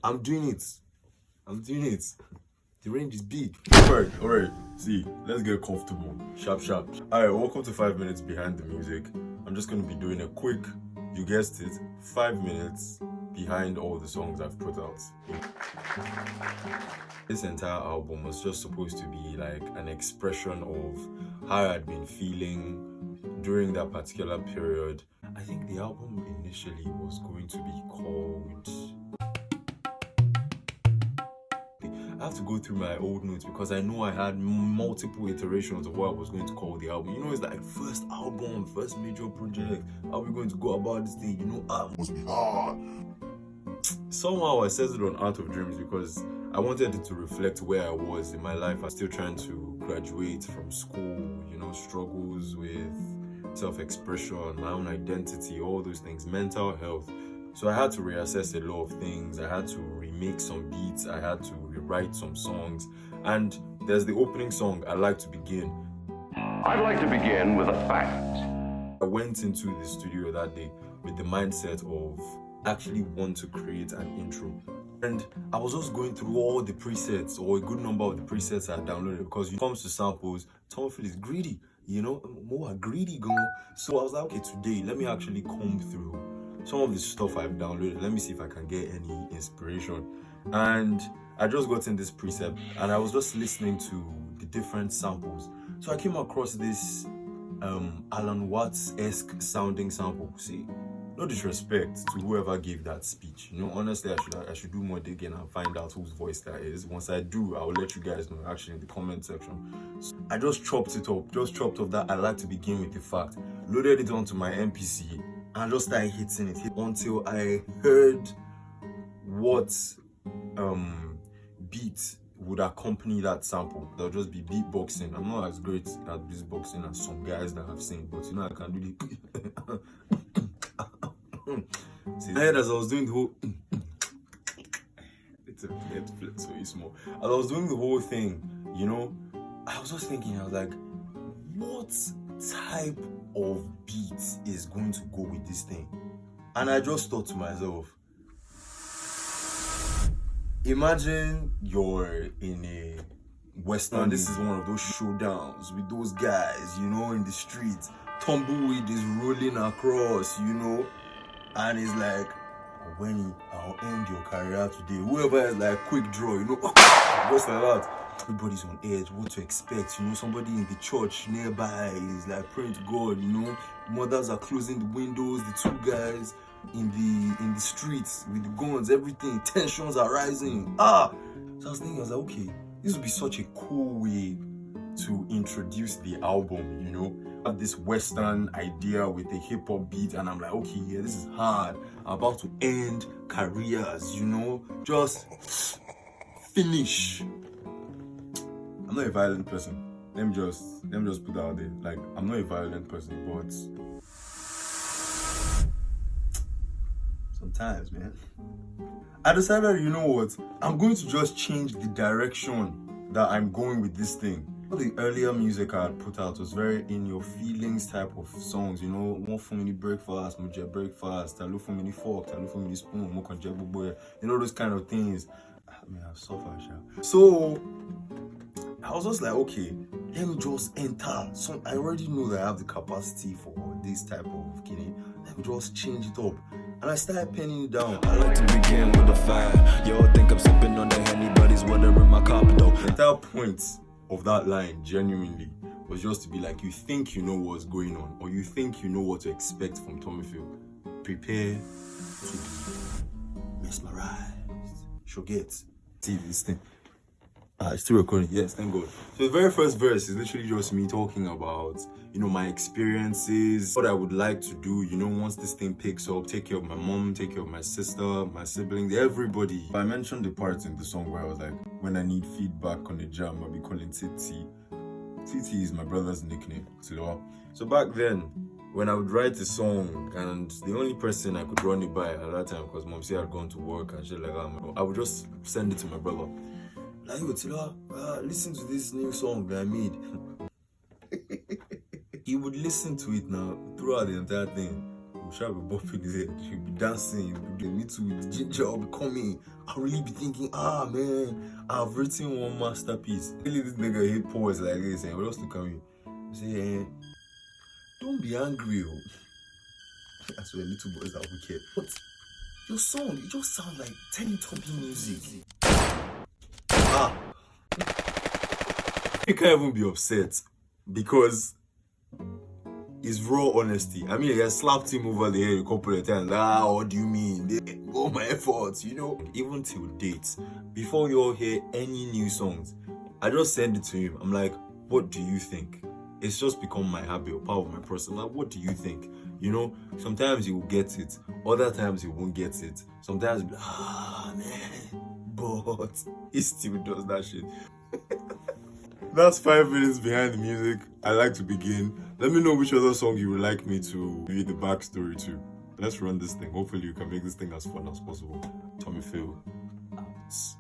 I'm doing it. I'm doing it. The range is big. Alright. See, let's get comfortable. Sharp. Alright, welcome to 5 minutes behind the music. I'm just gonna be doing a quick, you guessed it, 5 minutes behind all the songs I've put out. This entire album was just supposed to be like an expression of how I'd been feeling during that particular period. I think the album initially was going to be called... I have to go through my old notes because I know I had multiple iterations of what I was going to call the album. You know, it's like first album, first major project. How are we going to go about this thing? You know, it must be hard. Somehow I settled on Art of Dreams because I wanted it to reflect where I was in my life. I'm still trying to graduate from school, you know, struggles with self-expression, my own identity, all those things, mental health. So I had to reassess a lot of things. I had to remake some beats. I had to rewrite some songs. And there's the opening song, I Like to Begin. I'd like to begin with a fact. I went into the studio that day with the mindset of actually want to create an intro. And I was just going through all the presets, or a good number of the presets I downloaded, because when it comes to samples, Tommy is greedy, you know, more greedy girl. So I was like, okay, today, let me actually comb through some of the stuff I've downloaded. Let me see if I can get any inspiration. And I just got in this preset and I was just listening to the different samples. So I came across this Alan Watts-esque sounding sample. See, no disrespect to whoever gave that speech. You know, honestly, I should do more digging and find out whose voice that is. Once I do, I will let you guys know actually in the comment section. So I just chopped it up, chopped off that I Like to Begin with the fact, loaded it onto my MPC, and just started hitting it until I heard what beat would accompany that sample. There'll just be beatboxing. I'm not as great at beatboxing as some guys that I've seen, but you know, I can do the... See, I heard as I was doing the whole... It's a Netflix, so it's small. As I was doing the whole thing, you know, I was just thinking, I was like, what type of beat is going to go with this thing? And I just thought to myself, imagine you're in a western, this is one of those showdowns with those guys, you know, in the streets. Tumbleweed is rolling across, you know, and it's like, when I'll end your career today. Whoever is like quick draw, you know, just like that. Everybody's on edge, what to expect, you know, somebody in the church nearby is like praying to God, you know, mothers are closing the windows, the two guys in the streets with the guns, everything, tensions are rising. So I was thinking, I was like, okay, this would be such a cool way to introduce the album, you know, have this western idea with a hip-hop beat, and I'm like, okay, yeah, this is hard. I'm about to end careers, you know, just finish. I'm not a violent person. Let me just put that out there. Like, I'm not a violent person, but sometimes, man, I decided, you know what, I'm going to just change the direction that I'm going with this thing. The earlier music I had put out was very in your feelings type of songs, you know, one for me breakfast, muje breakfast, talo for me fork, talo for me spoon, mo kan jẹ gbogbo ẹ, you know, those kind of things. I mean, I've suffered, sha. So I was just like, okay, let me just enter. So I already know that I have the capacity for this type of kidding. Let me just change it up. And I started penning it down. I like to begin with a fire. Yo, think I'm sipping on the Henny, but he's watering my cup though. The entire point of that line, genuinely, was just to be like, you think you know what's going on, or you think you know what to expect from Tommyfield. Prepare to be mesmerized. Forget. See this thing. It's still recording. Yes, thank God. So the very first verse is literally just me talking about, you know, my experiences, what I would like to do, you know, once this thing picks up, take care of my mom, take care of my sister, my siblings, everybody. I mentioned the part in the song where I was like, when I need feedback on the jam, I'll be calling Titi. Titi is my brother's nickname, Tiloa. So back then, when I would write a song, and the only person I could run it by at that time, because mom said I'd gone to work and shit like that, I would just send it to my brother. Like, yo, Tiloa, listen to this new song that I made. He would listen to it now throughout the entire thing. We shall be bopping his head. He'll be dancing. Me too. With ginger, I'll be coming. I'll really be thinking, man, I've written one masterpiece. Really, this nigga hate poets like this, and what else to come in? Say, don't be angry, oh. That's where little boys are wicked. But your song, it just sounds like Teletubby music. You can't even be upset because it's raw honesty. I mean, I slapped him over the head a couple of times. What do you mean? All my efforts, you know? Even till date, before you all hear any new songs, I just send it to him. I'm like, what do you think? It's just become my habit, or part of my process. Like, what do you think? You know, sometimes you will get it, other times you won't get it. Sometimes you'll be man, but he still does that shit. That's 5 minutes behind the music. I like to begin. Let me know which other song you would like me to read the backstory to. Let's run this thing. Hopefully you can make this thing as fun as possible. Tommy Phil out.